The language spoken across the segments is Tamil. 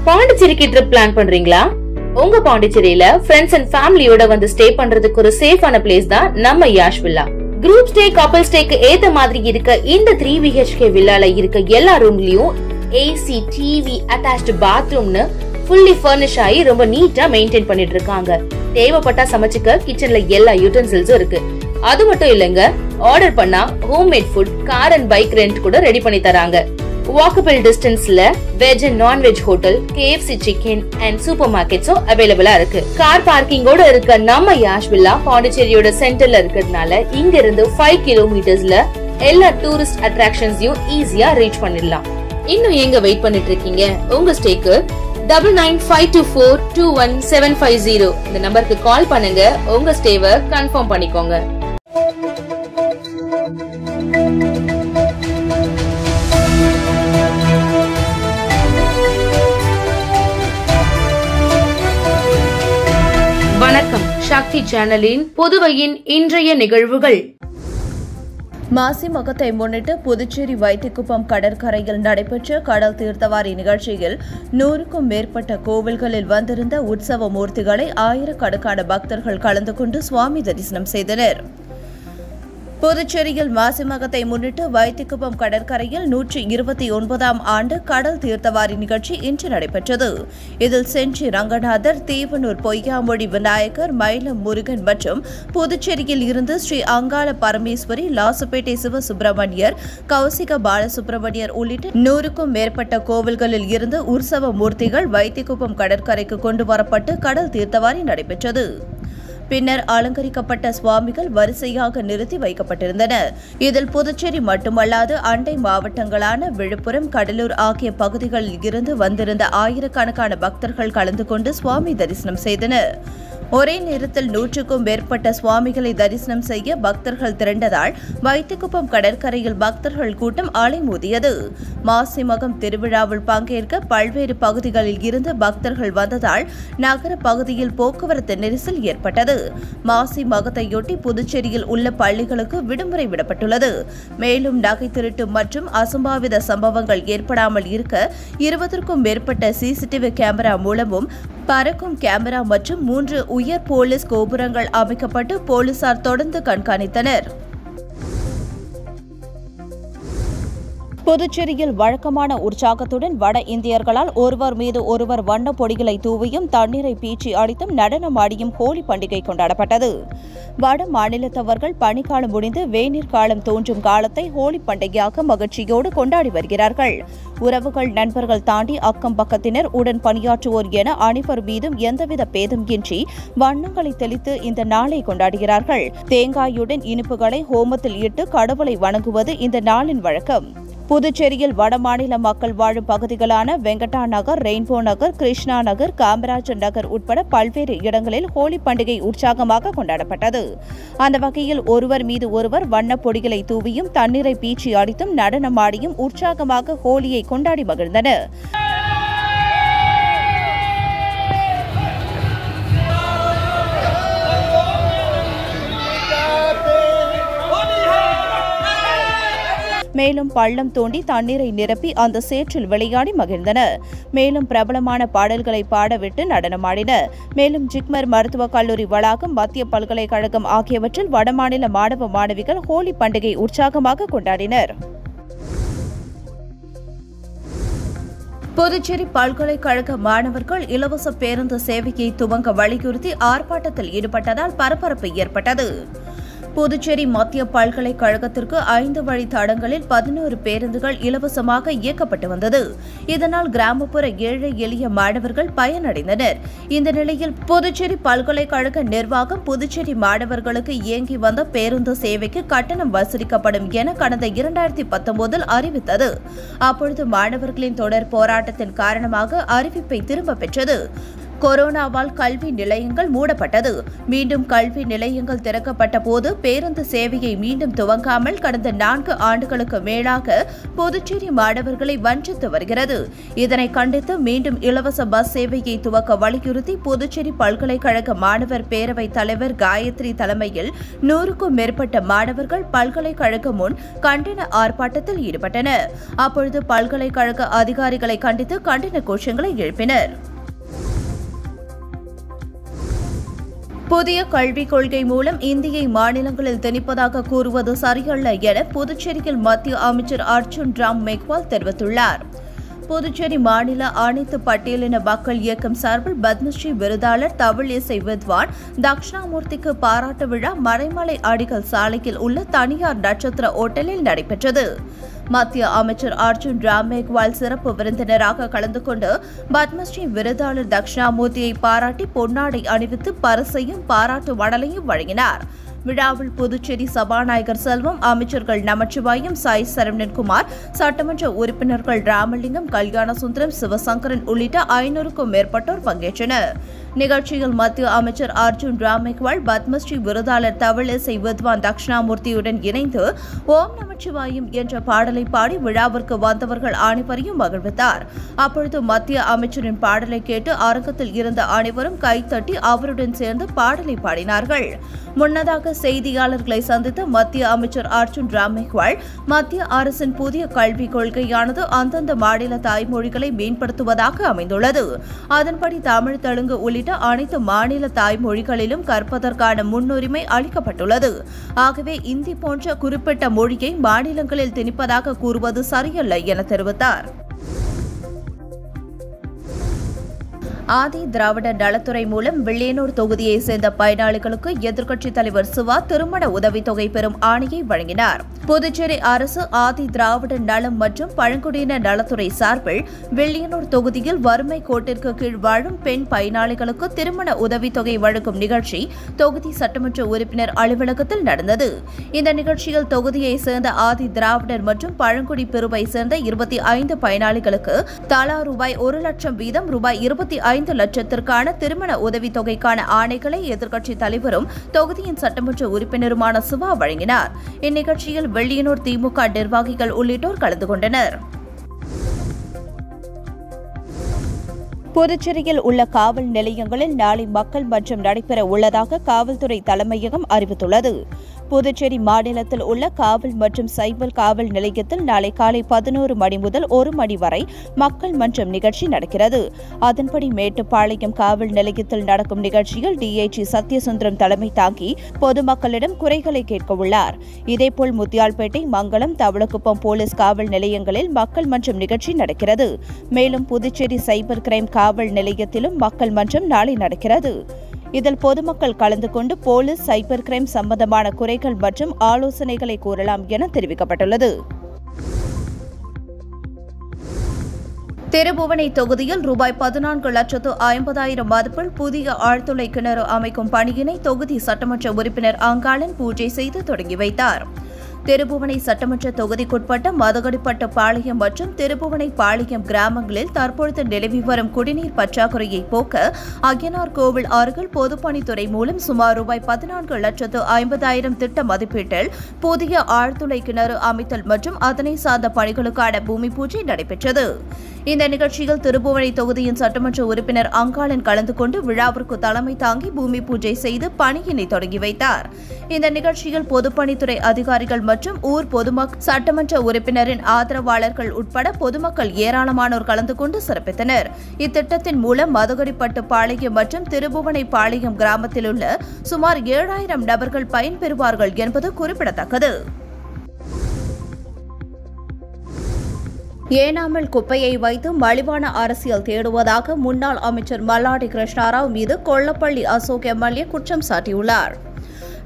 பாண்டிச்சேரிக்கு ட்ரிப் பிளான் பண்றீங்களா? உங்க பாண்டிச்சேரியில ஃப்ரெண்ட்ஸ் அண்ட் ஃபேமிலியோட வந்து ஸ்டே பண்றதுக்கு ஒரு சேஃபான பிளேஸ் தான் நம்ம யாஷ் வில்லா. குரூப் ஸ்டே, கப்பல் ஸ்டேக்கு ஏத்த மாதிரி இருக்க இந்த 3 BHK வில்லால இருக்க எல்லா ரூம்லயும் ஏசி, டிவி, அட்டாச்ட் பாத்ரூம்னு ஃபுல்லி ஃபர்னிஷ் ஆகி ரொம்ப நீட்டா மெயின்டைன் பண்ணிட்டு இருக்காங்க. தேவைப்பட்டா சமைச்சுக்க கிச்சன்ல எல்லா யூட்டன்சில்ஸும் இருக்கு. அது மட்டும் இல்லங்க, ஆர்டர் பண்ணா homemade food, car and bike rent கூட ரெடி பண்ணி தராங்க. வாக்கபிள் டிஸ்டன்ஸ்ல veg and non veg hotel, KFC chicken and super மார்க்கெட்ஸும் அவைலபிளா இருக்கு. கார் பார்க்கிங்கோட இருக்க நம்ம யாஷ் வில்லா பாண்டிச்சேரியோட சென்டர்ல இருக்கிறதுனால இங்க இருந்து 5 கிலோமீட்டர்ஸ்ல எல்லா டூரிஸ்ட் அட்ராக்ஷன்ஸையும் ஈஸியா ரீச் பண்ணிடலாம். இன்னும் எங்க வெயிட் பண்ணிட்டு இருக்கீங்க? உங்க ஸ்டேக்கு 9952421750 இந்த நம்பருக்கு கால் பண்ணுங்க. உங்க ஸ்டேவை கன்ஃபார்ம் பண்ணிக்கோங்க. வணக்கம். சக்தி சேனலின் புதுவையின் இன்றைய நிகழ்வுகள். மாசி மகத்தை முன்னிட்டு புதுச்சேரி வைத்திக்குப்பம் கடற்கரையில் நடைபெற்ற கடல் தீர்த்தவாரி நிகழ்ச்சியில் 100க்கும் மேற்பட்ட கோவில்களில் வந்திருந்த உற்சவ மூர்த்திகளை ஆயிரக்கணக்கான பக்தர்கள் கலந்து கொண்டு சுவாமி தரிசனம் செய்தனர். புதுச்சேரியில் மாசி மகத்தை முன்னிட்டு வைத்திக்குப்பம் கடற்கரையில் 129ஆம் ஆண்டு கடல் தீர்த்தவாரி நிகழ்ச்சி இன்று நடைபெற்றது. இதில் செஞ்சி ரங்கநாதர், தீவனூர் பொய்யாமொழி விநாயகர், மயிலம் முருகன் மற்றும் புதுச்சேரியில் இருந்து ஸ்ரீ அங்காள பரமேஸ்வரி, லாசுப்பேட்டை சிவசுப்பிரமணியர், கௌசிக பாலசுப்பிரமணியர் உள்ளிட்ட 100க்கும் மேற்பட்ட கோவில்களில் இருந்து உற்சவ மூர்த்திகள் வைத்திக்குப்பம் கடற்கரைக்கு கொண்டு வரப்பட்டு கடல் தீர்த்தவாரி நடைபெற்றது. பின்னர் அலங்கரிக்கப்பட்ட சுவாமிகள் வரிசையாக நிறுத்தி வைக்கப்பட்டிருந்தனர். இதில் புதுச்சேரி மட்டுமல்லாது அண்டை மாவட்டங்களான விழுப்புரம், கடலூர் ஆகிய பகுதிகளில் இருந்து வந்திருந்த ஆயிரக்கணக்கான பக்தர்கள் கலந்து கொண்டு சுவாமி தரிசனம் செய்தனர். ஒரே நேரத்தில் 100க்கும் மேற்பட்ட சுவாமிகளை தரிசனம் செய்ய பக்தர்கள் திரண்டதால் வைத்திக்குப்பம் கடற்கரையில் பக்தர்கள் கூட்டம் அலைமோதியது. மாசி மகம் திருவிழாவில் பங்கேற்க பல்வேறு பகுதிகளில் இருந்து பக்தர்கள் வந்ததால் நகர பகுதியில் போக்குவரத்து நெரிசல் ஏற்பட்டது. மாசி மகத்தையொட்டி புதுச்சேரியில் உள்ள பள்ளிகளுக்கு விடுமுறை விடப்பட்டுள்ளது. மேலும் நகை திருட்டு மற்றும் அசம்பாவித சம்பவங்கள் ஏற்படாமல் இருக்க 20க்கும் மேற்பட்ட CCTV கேமரா மூலமும் பறக்கும் கேமரா மற்றும் 3 உயர் போலீஸ் கோபுரங்கள் அமைக்கப்பட்டு போலீசார் தொடர்ந்து கண்காணித்தனர். புதுச்சேரியில் வழக்கமான உற்சாகத்துடன் வட இந்தியர்களால் ஒருவர் மீது ஒருவர் வண்ண பொடிகளை தூவியும் தண்ணீரை பீச்சி அடித்தும் நடனமாடியும் ஹோலி பண்டிகை கொண்டாடப்பட்டது. வட மாநிலத்தவர்கள் பனிக்காலம் முடிந்து வேநீர் காலம் தோன்றும் காலத்தை ஹோலி பண்டிகையாக மகிழ்ச்சியோடு கொண்டாடி வருகிறார்கள். உறவுகள், நண்பர்கள் தாண்டி அக்கம் பக்கத்தினர், உடன் பணியாற்றுவோர் என அனைவர் மீதும் எந்தவித பேதம் இன்றி வண்ணங்களை தெளித்து இந்த நாளை கொண்டாடுகிறார்கள். தேங்காயுடன் இனிப்புகளை ஹோமத்தில் இட்டு கடவுளை வணங்குவது இந்த நாளின் வழக்கம். புதுச்சேரியில் வடமாநில மக்கள் வாழும் பகுதிகளான வெங்கடா நகர், ரெயின்போ நகர், கிருஷ்ணா நகர், காமராஜர் நகர் உட்பட பல்வேறு இடங்களில் ஹோலி பண்டிகை உற்சாகமாக கொண்டாடப்பட்டது. அந்த வகையில் ஒருவர் மீது ஒருவர் வண்ண பொடிகளை தூவியும் தண்ணீரை பீச்சி அடித்தும் நடனமாடியும் உற்சாகமாக ஹோலியை கொண்டாடி மகிழ்ந்தனர். மேலும் பள்ளம் தோண்டி தண்ணீரை நிரப்பி அந்த சேற்றில் விளையாடி மகிழ்ந்தனர். மேலும் பிரபலமான பாடல்களை பாடவிட்டு நடனமாடினர். மேலும் ஜிப்மர் மருத்துவக் கல்லூரி வளாகம், மத்திய பல்கலைக்கழகம் ஆகியவற்றில் வடமாநில மாணவ மாணவிகள் ஹோலி பண்டிகை உற்சாகமாக கொண்டாடினர். புதுச்சேரி பல்கலைக்கழக மாணவர்கள் இலவச பேருந்து சேவையை துவங்க வலியுறுத்தி ஆர்ப்பாட்டத்தில் ஈடுபட்டதால் பரபரப்பு ஏற்பட்டது. புதுச்சேரி மத்திய பல்கலைக்கழகத்திற்கு 5 வழி தடங்களில் 11 பேருந்துகள் இலவசமாக இயக்கப்பட்டு வந்தது. இதனால் கிராமப்புற ஏழை எளிய மாணவர்கள் பயனடைந்தனர். இந்த நிலையில் புதுச்சேரி பல்கலைக்கழக நிர்வாகம் புதுச்சேரி மாணவர்களுக்கு இயங்கி வந்த பேருந்து சேவைக்கு கட்டணம் வசூலிக்கப்படும் என கடந்த 2019 அறிவித்தது. அப்பொழுது மாணவர்களின் தொடர் போராட்டத்தின் காரணமாக அறிவிப்பை திரும்ப பெற்றது. கொரோனாவால் கல்வி நிலையங்கள் மூடப்பட்டது. மீண்டும் கல்வி நிலையங்கள் திறக்கப்பட்ட போது பேருந்து சேவையை மீண்டும் துவங்காமல் கடந்த 4 ஆண்டுகளுக்கு மேலாக புதுச்சேரி மாணவர்களை வஞ்சித்து வருகிறது. இதனை கண்டித்து மீண்டும் இலவச பஸ் சேவையை துவக்க வலியுறுத்தி புதுச்சேரி பல்கலைக்கழக மாணவர் பேரவைத் தலைவர் காயத்ரி தலைமையில் 100க்கும் மேற்பட்ட மாணவர்கள் பல்கலைக்கழகம் முன் கண்டன ஆர்ப்பாட்டத்தில் ஈடுபட்டனர். அப்பொழுது பல்கலைக்கழக அதிகாரிகளை கண்டித்து கண்டன கோஷங்களை எழுப்பினர். புதிய கல்விக் கொள்கை மூலம் இந்தியை மாநிலங்களில் திணிப்பதாக கூறுவது சரியல்ல என புதுச்சேரியில் மத்திய அமைச்சர் அர்ஜுன் ராம் மேக்வால் தெரிவித்துள்ளார். புதுச்சேரி மாநில அனைத்து பட்டியலின மக்கள் இயக்கம் சார்பில் பத்மஸ்ரீ விருதாளர் தமிழ் இசை வித்வான் தக்ஷணாமூர்த்திக்கு பாராட்டு விழா மறைமலை அடிகள் சாலையில் உள்ள தனியார் நட்சத்திர ஓட்டலில் நடைபெற்றது. மத்திய அமைச்சர் அர்ஜுன் ராம் மேக்வால் சிறப்பு விருந்தினராக கலந்து கொண்டு பத்மஸ்ரீ விருதாளர் தக்ஷணாமூர்த்தியை பாராட்டி பொன்னாடை அணிவித்து பரிசையும் பாராட்டு மடலையும் வழங்கினார். விழாவில் புதுச்சேரி சபாநாயகர் செல்வம், அமைச்சர்கள் நமச்சிவாயம், சாய் சரவணன்குமார், சட்டமன்ற உறுப்பினர்கள் ராமலிங்கம், கல்யாணசுந்தரம், சிவசங்கரன் உள்ளிட்ட 500க்கும் மேற்பட்டோர் பங்கேற்றனர். நிகழ்ச்சியில் மத்திய அமைச்சர் அர்ஜுன் ராம் மேக்வால் பத்மஸ்ரீ விருதாளர் தமிழ் இசை வித்வான் தக்ஷணாமூர்த்தியுடன் இணைந்து ஓம் நமச்சிவாயம் என்ற பாடலை பாடி விழாவிற்கு வந்தவர்கள் அனைவரையும் மகிழ்வித்தார். அப்பொழுது மத்திய அமைச்சரின் பாடலை கேட்டு அரங்கத்தில் இருந்த அனைவரும் கைத்தட்டி அவருடன் சேர்ந்து பாடலை பாடினார்கள். முன்னதாக செய்தியாளர்களை சந்தித்த மத்திய அமைச்சர் அர்ஜுன் ராம் மேக்வால் மத்திய அரசின் புதிய கல்விக் கொள்கையானது அந்தந்த மாநில தாய்மொழிகளை மேம்படுத்துவதாக அமைந்துள்ளது. அதன்படி தமிழ், தெலுங்கு உள்ளிட்ட அனைத்து மாநில தாய்மொழிகளிலும் கற்பதற்கான முன்னுரிமை அளிக்கப்பட்டுள்ளது. ஆகவே இந்தி போன்ற குறிப்பிட்ட மொழியை மாநிலங்களில் திணிப்பதாக கூறுவது சரியல்ல என தெரிவித்தார். ஆதி திராவிட நலத்துறை மூலம் வில்லியனூர் தொகுதியை சேர்ந்த பயனாளிகளுக்கு எதிர்க்கட்சித் தலைவர் சிவா திருமண உதவித்தொகை பெறும் ஆணையை வழங்கினார். புதுச்சேரி அரசு ஆதி திராவிட நலம் மற்றும் பழங்குடியின நலத்துறை சார்பில் வில்லியனூர் தொகுதியில் வறுமை கோட்டிற்கு கீழ் வாழும் பெண் பயனாளிகளுக்கு திருமண உதவித்தொகை வழங்கும் நிகழ்ச்சி தொகுதி சட்டமன்ற உறுப்பினர் அலுவலகத்தில் நடந்தது. இந்த நிகழ்ச்சியில் தொகுதியை சேர்ந்த ஆதி திராவிடர் மற்றும் பழங்குடி பிரிவை சேர்ந்த 25 பயனாளிகளுக்கு தலா ரூபாய் 1 லட்சம் வீதம் ரூபாய் 25 லட்சத்திற்கான திருமண உதவித்தொகைக்கான ஆணைகளை எதிர்க்கட்சித் தலைவரும் தொகுதியின் சட்டமன்ற உறுப்பினருமான சிவா வழங்கினார். இந்நிகழ்ச்சியில் வில்லியனூர் திமுக நிர்வாகிகள் உள்ளிட்டோர் கலந்து கொண்டனர். புதுச்சேரியில் உள்ள காவல் நிலையங்களில் நாளை மக்கள் மன்றம் நடைபெற உள்ளதாக காவல்துறை தலைமையகம் அறிவித்துள்ளது. புதுச்சேரி மாநிலத்தில் உள்ள காவல் மற்றும் சைபர் காவல் நிலையத்தில் நாளை காலை 11 மணி முதல் 1 மணி வரை மக்கள் மன்றம் நிகழ்ச்சி நடக்கிறது. அதன்படி மேட்டுப்பாளையம் காவல் நிலையத்தில் நடக்கும் நிகழ்ச்சியில் டிஐஜி சத்யசுந்தரம் தலைமை தாங்கி பொதுமக்களிடம் குறைகளை கேட்க உள்ளார். இதேபோல் முத்தியால்பேட்டை, மங்கலம், தவளக்குப்பம் போலீஸ் காவல் நிலையங்களில் மக்கள் மன்றம் நிகழ்ச்சி நடக்கிறது. மேலும் புதுச்சேரி சைபர் கிரைம் காவல் நிலையத்திலும் மக்கள் மன்றம் நாளை நடக்கிறது. இதில் பொதுமக்கள் கலந்து கொண்டு போலீஸ், சைபர் கிரைம் சம்பந்தமான குறைகள் மற்றும் ஆலோசனைகளை கூறலாம் என தெரிவிக்கப்பட்டுள்ளது. திருபுவனை தொகுதியில் ரூபாய் 14,50,000 மதிப்பில் புதிய ஆழ்துளை கிணறு அமைக்கும் பணியினை தொகுதி சட்டமன்ற உறுப்பினர் அங்காளன் பூஜை செய்து தொடங்கி வைத்தார். திருபுவனை சட்டமன்ற தொகுதிக்குட்பட்ட மதகடிப்பட்டு பாளையம் மற்றும் திருபுவனை பாளையம் கிராமங்களில் தற்பொழுது நிலவி வரும் குடிநீர் பற்றாக்குறையை போக்க அய்யனார் கோவில் அருகில் பொதுப்பணித்துறை மூலம் சுமார் ரூபாய் 14,50,000 திட்ட மதிப்பீட்டில் புதிய ஆழ்துளை கிணறு அமைத்தல் மற்றும் அதனை சார்ந்த பணிகளுக்கான பூமி பூஜை நடைபெற்றது. இந்த நிகழ்ச்சியில் திருபுவனை தொகுதியின் சட்டமன்ற உறுப்பினர் அங்காளன் கலந்து கொண்டு விழாவிற்கு தலைமை தாங்கி பூமி பூஜை செய்து பணியினை தொடங்கி வைத்தார். இந்த நிகழ்ச்சியில் பொதுப்பணித்துறை அதிகாரிகள் மற்றும் ஊர் பொதுமக்கள், சட்டமன்ற உறுப்பினரின் ஆதரவாளர்கள் உட்பட பொதுமக்கள் ஏராளமானோர் கலந்து கொண்டு சிறப்பித்தனர். இத்திட்டத்தின் மூலம் மதகடிப்பட்டு பாளையம் மற்றும் திருபுவனை பாளையம் கிராமத்தில் உள்ள சுமார் 7,000 நபர்கள் பயன்பெறுவார்கள் என்பது குறிப்பிடத்தக்கது. ஏனாமில் குப்பையை வைத்து மலிவான அரசியல் தேடுவதாக முன்னாள் அமைச்சர் மல்லாடி கிருஷ்ணாராவ் மீது கொல்லப்பள்ளி அசோக் எம்எல்ஏ குற்றம் சாட்டியுள்ளார்.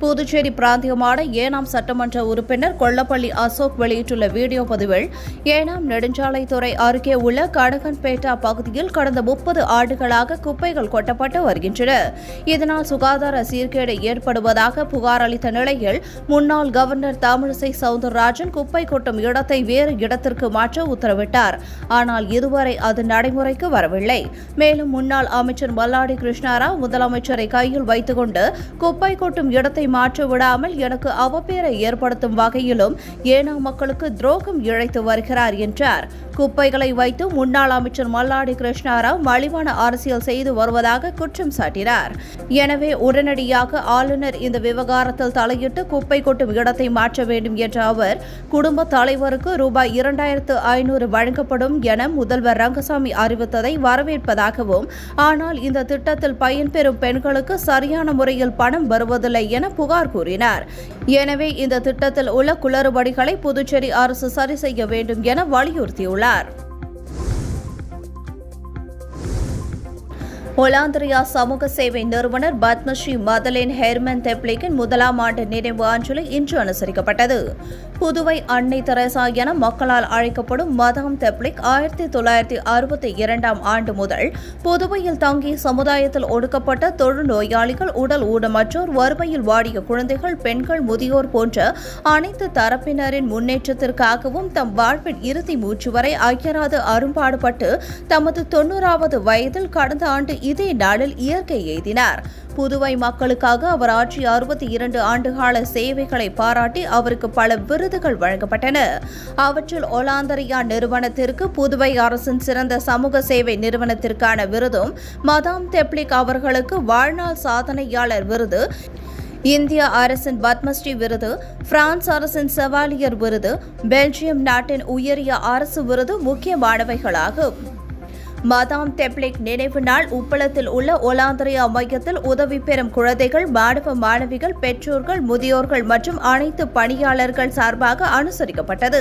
புதுச்சேரி பிராந்தியமான ஏனாம் சட்டமன்ற உறுப்பினர் கொல்லப்பள்ளி அசோக் வெளியிட்டுள்ள வீடியோ பதிவில், ஏனாம் நெடுஞ்சாலைத்துறை அருகே உள்ள கடகன்பேட்டா பகுதியில் கடந்த 30 ஆண்டுகளாக குப்பைகள் கொட்டப்பட்டு வருகின்றன. இதனால் சுகாதார சீர்கேடு ஏற்படுவதாக புகார் அளித்த நிலையில் முன்னாள் கவர்னர் தமிழிசை சவுந்தரராஜன் குப்பை கொட்டும் இடத்தை வேறு இடத்திற்கு மாற்ற உத்தரவிட்டார். ஆனால் இதுவரை அது நடைமுறைக்கு வரவில்லை. மேலும் முன்னாள் அமைச்சர் மல்லாடி கிருஷ்ணாராவ் முதலமைச்சரை கையில் வைத்துக் கொண்டு குப்பை கொட்டும் இடத்தை மாற்ற விடாமல் எனக்கு அவப்பேரை ஏற்படுத்தும் வகையிலும் ஏனாம் மக்களுக்கு துரோகம் இழைத்து வருகிறார் என்றார். குப்பைகளை வைத்து முன்னாள் அமைச்சர் மல்லாடி கிருஷ்ணாராவ் மலிவான அரசியல் செய்து வருவதாக குற்றம் சாட்டினார். எனவே உடனடியாக ஆளுநர் இந்த விவகாரத்தில் தலையிட்டு குப்பை கொட்டும் இடத்தை மாற்ற வேண்டும் என்ற அவர், குடும்ப தலைவருக்கு ரூபாய் 2500 வழங்கப்படும் என முதல்வர் ரங்கசாமி அறிவித்ததை வரவேற்பதாகவும், ஆனால் இந்த திட்டத்தில் பயன்பெறும் பெண்களுக்கு சரியான முறையில் பணம் வருவதில்லை என புகார் கூறினார். எனவே இந்த திட்டத்தில் உள்ள குளறுபடிகளை புதுச்சேரி அரசு சரி செய்ய வேண்டும் என வலியுறுத்தியுள்ளார். ஒலாந்திரியா சமூக சேவை நிறுவனர் பத்மஸ்ரீ மதலேன் ஹெர்மன் தெப்ளிக்கின் 1ஆம் ஆண்டு நினைவு அஞ்சலி இன்று அனுசரிக்கப்பட்டது. புதுவை அன்னை தெரசா என மக்களால் அழைக்கப்படும் மதாம் தெப்ளிக் 1962ஆம் ஆண்டு முதல் புதுவையில் தங்கி சமுதாயத்தில் ஒடுக்கப்பட்ட தொழுநோயாளிகள், உடல் ஊனமற்றோர், வறுமையில் வாடிய குழந்தைகள், பெண்கள், முதியோர் போன்ற அனைத்து தரப்பினரின் முன்னேற்றத்திற்காகவும் தம் வாழ்வின் இறுதி மூச்சு வரை அயராது அரும்பாடுபட்டு தமது 90வது வயதில் கடந்த ஆண்டு இதே நாளில் இயற்கை எய்தினார். புதுவை மக்களுக்காக அவர் ஆற்றிய 62 ஆண்டுகால சேவைகளை பாராட்டி அவருக்கு பல விருதுகள் வழங்கப்பட்டன. அவற்றில் ஒலாந்தரியா நிறுவனத்திற்கு புதுவை அரசின் சிறந்த சமூக சேவை நிறுவனத்திற்கான விருதும், மதாம் தெப்ளிக் அவர்களுக்கு வாழ்நாள் சாதனையாளர் விருது, இந்திய அரசின் பத்மஸ்ரீ விருது, பிரான்ஸ் அரசின் செவாலியர் விருது, பெல்ஜியம் நாட்டின் உயரிய அரசு விருது முக்கியமானவைகளாகும். மதாம் தெப்ளிக் நினைவு நாள் உப்பளத்தில் உள்ள ஒலாந்திரியா மையத்தில் உதவி பெறும் குழந்தைகள், மாணவ மாணவிகள், பெற்றோர்கள், முதியோர்கள் மற்றும் அனைத்து பணியாளர்கள் சார்பாக அனுசரிக்கப்பட்டது.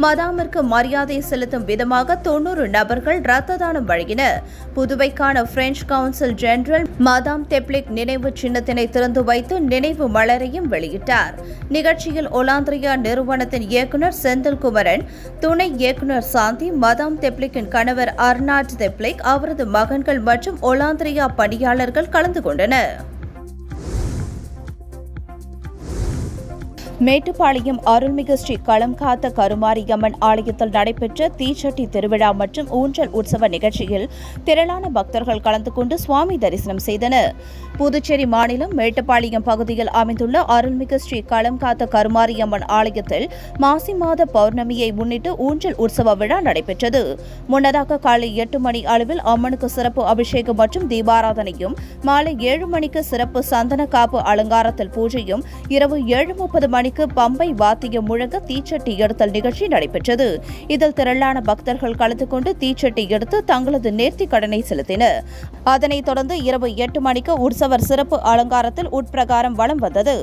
மதாமிற்கு மரியாதை செலுத்தும் விதமாக 90 நபர்கள் இரத்த தானம் வழங்கினர். புதுவைக்கான பிரெஞ்சு கவுன்சில் ஜெனரல் மதாம் தெப்ளிக் நினைவு சின்னத்தினை திறந்து வைத்து நினைவு மலரையும் வெளியிட்டார். நிகழ்ச்சியில் ஒலாந்திரியா நிறுவனத்தின் இயக்குநர் செந்தில் குமரன், துணை இயக்குநர் சாந்தி, மதாம் தெப்ளிக்கின் கணவர் அர்னாட் தெப்ளிக், அவரது மகன்கள் மற்றும் ஒலாந்திரியா பணியாளர்கள் கலந்து கொண்டனர். மேட்டுப்பாளையம் அருள்மிகு ஸ்ரீ களம்காத்த கருமாரியம்மன் ஆலயத்தில் நடைபெற்ற தீச்சட்டி திருவிழா மற்றும் ஊஞ்சல் உற்சவ நிகழ்ச்சியில் திரளான பக்தர்கள் கலந்து கொண்டு சுவாமி தரிசனம் செய்தனர். புதுச்சேரி மாநிலம் மேட்டுப்பாளையம் பகுதியில் அமைந்துள்ள அருள்மிகு ஸ்ரீ களம்காத்த கருமாரியம்மன் ஆலயத்தில் மாசி மாத பௌர்ணமியை முன்னிட்டு ஊஞ்சல் உற்சவ விழா நடைபெற்றது. முன்னதாக காலை 8 மணி அளவில் அம்மனுக்கு சிறப்பு அபிஷேகம் மற்றும் தீபாராதனையும், மாலை 7 மணிக்கு சிறப்பு சந்தன காப்பு அலங்காரத்தில் பூஜையும், இரவு 7:30 மணிக்கு பம்பை வாத்தியம் முழங்க தீச்சட்டி எடுத்தல் நிகழ்ச்சி நடைபெற்றது. இதில் திரளான பக்தர்கள் கலந்து கொண்டு தீச்சட்டி எடுத்து தங்களது நேர்த்தி கடனை செலுத்தினர். அதனைத் தொடர்ந்து இரவு 8 மணிக்கு உற்சவர் சிறப்பு அலங்காரத்தில் உட்பிரகாரம் வலம் வந்தது.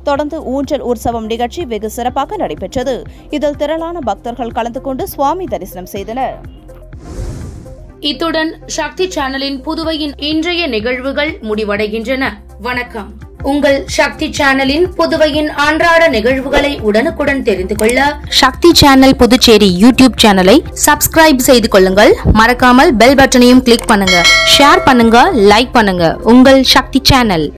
தொடர்ந்து ஊஞ்சல் உற்சவம் நிகழ்ச்சி வெகு சிறப்பாக நடைபெற்றது. இதில் திரளான பக்தர்கள் கலந்து கொண்டு சுவாமி தரிசனம் செய்தனர். இத்துடன் சக்தி சேனலின் புதுவையின் இன்றைய நிகழ்வுகள் முடிவடைகின்றன. வணக்கம். உங்கள் சக்தி சேனலின் புதுவையின் அன்றாட நிகழ்வுகளை உடனுக்குடன் தெரிந்து கொள்ள சக்தி சேனல் புதுச்சேரி யூடியூப் சேனலை சப்ஸ்கிரைப் செய்து கொள்ளுங்கள். மறக்காமல் பெல் பட்டனையும் கிளிக் பண்ணுங்க. ஷேர் பண்ணுங்க, லைக் பண்ணுங்க. உங்கள் சக்தி சேனல்.